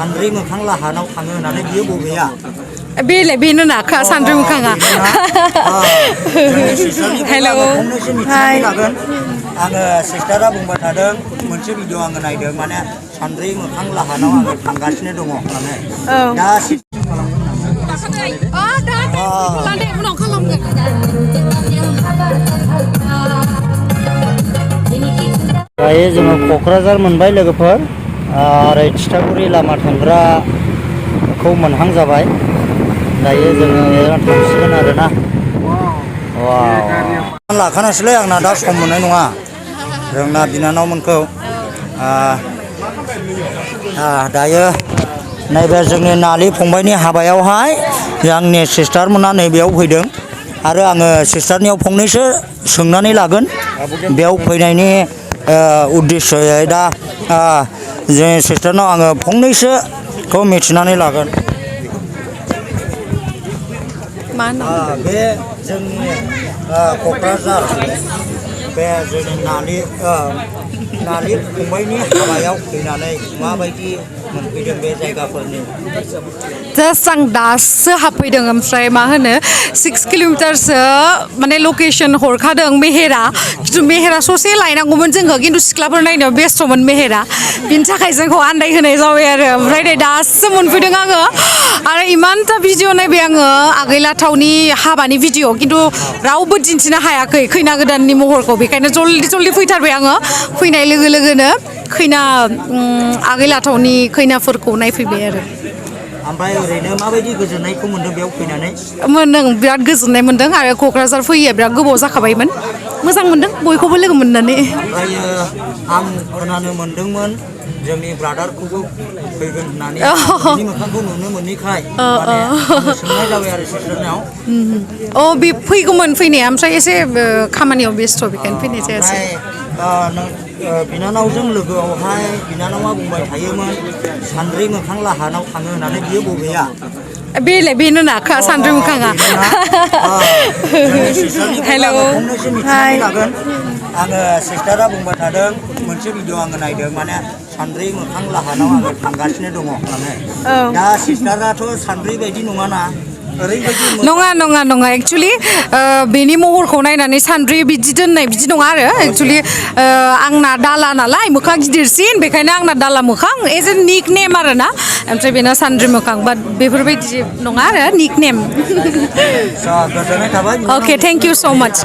सान्द्रि मोखां लाहानाव थाङो होननानै बियो बबेया बेलाय बेनो ना सान्द्रि मोखाङा हेलौ हाय आङो सिस्टारा बुंबाय थादों मोनसे भिडिअ आङो नायदों माने सान्द्रि मोखां लाहानाव आङो थांगासिनो दङ होननानै दा दायो जोङो क'क्राझार मोनबाय लोगोफोर ओरै थिथागुरि लामा थांग्राखौ मोनहां जाबाय दायो जोङो थांसिगोन आरोना लाखानायसैलै आंना दा सम मोननाय नङा जोंना बिनानावमोनखौ दायो नैबे जोंनि नालि फंबायनि हाबायावहाय आंनि सिस्टारमोना नैबेयाव फैदों आरो आङो सिस्टारनियाव फंनैसो सोंनानै लागोन बेयाव फैनायनि उद्देश्ययै दा जोंनि सिस्टारनाव आङो फंनैसोखौ मिथिनानै लागोन बे जोंनि क'क्राझार बे जोंनि नालि फंबायनि हाबायाव फैनानै माबायदि मोनफैदों बे जायगाफोरनि जास्ट आं दासो हाबफैदों ओमफ्राय मा होनो 6 किल'मिटारसो माने लकेसन हरखादों मेहेरा खिन्थु मेहेरा ससे लायनांगौमोन जोङो खिन्थु सिख्लाफोर नायनायाव बेस्थ'मोन मेहेरा बिनि थाखाय जोंखौ आन्दायहोनाय जाबाय आरो ओमफ्राय नै दासो मोनफैदों आङो आरो इमानथा भिडिअ नायबाय आङो आगैलाथावनि हाबानि भिडिअ खिन्थु रावबो दिन्थिनो हायाखै खैना गोदाननि महरखौ बेखायनो जल्दि फैथारबाय आङो फैनाय लोगो लोगोनो खैना आगैलाथावनि खैनाफोरखौ नायफैबाय आरो ओमफ्राय ओरैनो माबायदि गोजोननायखौ मोन्दों बेयाव फैनानै मोनदों बिराद गोजोननाय मोन्दों आरो क'क्राझार फैयो बिराद गोबाव जाखाबायमोन मोजां मोन्दों बयखौबो लोगो मोननानै ओमफ्रायो आं खोनानो मोन्दोंमोन जोंनि ब्रादारखौबो फैगोन होननानै बिनि मोखांखौ नुनो मोनैखाय सोंनाय जाबाय आरो सिस्टारनाव बे फैगौमोन फैनाया ओमफ्राय एसे खामानियाव बेस्थ' बेखायनो फैनाय जायासै बिनानावजों लोगोआवहाय बिनानावा बुंबाय थायोमोन सान्द्रि मोखां लाहानाव थाङो होननानै बियो बबेया बेलाय बेनो ना सान्द्रि मोखाङा हेलौ हाय आङो सिस्टारा बुंबाय थादों मोनसे भिडिअ आङो नायदों माने सान्द्रि मोखां लाहानाव आङो थांगासिनो दङ होननानै दा सिस्टाराथ' सान्द्रि बायदि नङाना नङा एक्सुवेलि बेनि महरखौ नायनानै सान्द्रि बिदि दोननाय बिदि नङा आरो एक्सुवेलि आंना दाला नालाय मोखां गिदिरसिन बेखायनो आंना दाला मोखां एज ए निक नेम आरो ना ओमफ्राय बेना सान्द्रि मोखां बाट बेफोरबायदि नङा आरो nick name okay thank you स' माच